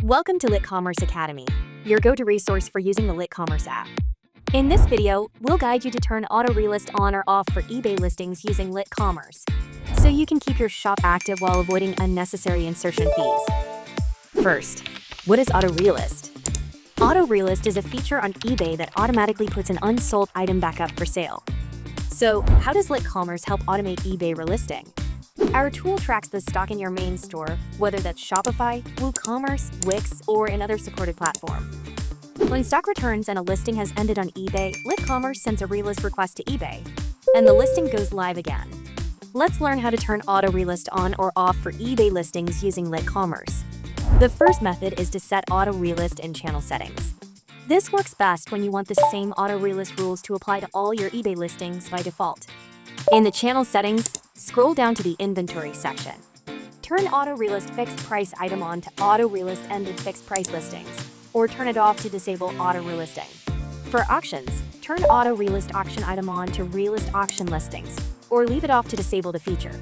Welcome to LitCommerce Academy, your go-to resource for using the LitCommerce app. In this video, we'll guide you to turn auto-relist on or off for eBay listings using LitCommerce, so you can keep your shop active while avoiding unnecessary insertion fees. First, what is auto-relist? Auto-relist is a feature on eBay that automatically puts an unsold item back up for sale. So, how does LitCommerce help automate eBay relisting? Our tool tracks the stock in your main store, whether that's Shopify, WooCommerce, Wix, or another supported platform. When stock returns and a listing has ended on eBay, LitCommerce sends a relist request to eBay, and the listing goes live again. Let's learn how to turn auto-relist on or off for eBay listings using LitCommerce. The first method is to set auto-relist in channel settings. This works best when you want the same auto-relist rules to apply to all your eBay listings by default. In the channel settings, scroll down to the inventory section. Turn auto-relist fixed price item on to auto-relist ended fixed price listings, or turn it off to disable auto-relisting. For auctions, turn auto-relist auction item on to relist auction listings, or leave it off to disable the feature.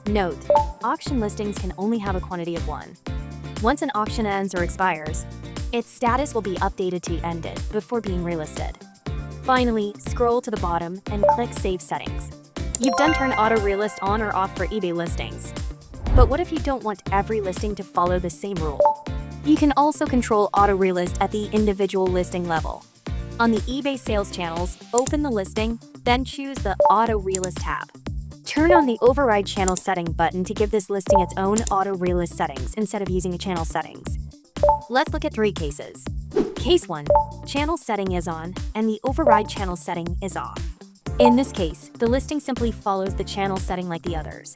Note, auction listings can only have a quantity of one. Once an auction ends or expires, its status will be updated to ended before being relisted. Finally, scroll to the bottom and click Save Settings. You've done turn auto-relist on or off for eBay listings. But what if you don't want every listing to follow the same rule? You can also control auto-relist at the individual listing level. On the eBay sales channels, open the listing, then choose the Auto-Relist tab. Turn on the Override Channel Setting button to give this listing its own auto-relist settings instead of using channel settings. Let's look at three cases. Case 1, channel setting is on, and the override channel setting is off. In this case, the listing simply follows the channel setting like the others.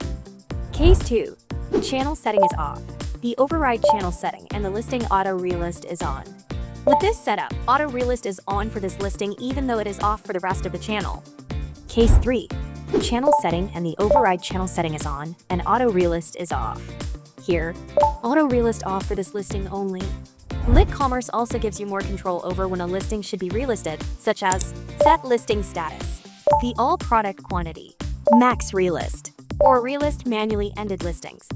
Case 2, channel setting is off, the override channel setting and the listing auto-relist is on. With this setup, auto-relist is on for this listing even though it is off for the rest of the channel. Case 3, channel setting and the override channel setting is on, and auto-relist is off. Here, auto-relist off for this listing only. LitCommerce also gives you more control over when a listing should be relisted, such as set listing status, the all product quantity, max relist, or relist manually ended listings.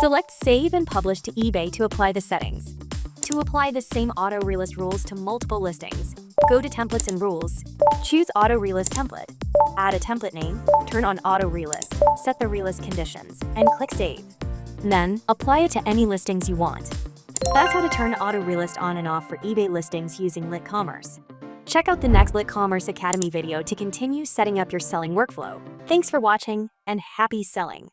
Select Save and Publish to eBay to apply the settings. To apply the same auto-relist rules to multiple listings, go to Templates and Rules, choose Auto-Relist Template, add a template name, turn on Auto-Relist, set the relist conditions, and click Save. Then, apply it to any listings you want. That's how to turn auto-relist on and off for eBay listings using LitCommerce. Check out the next LitCommerce Academy video to continue setting up your selling workflow. Thanks for watching, and happy selling!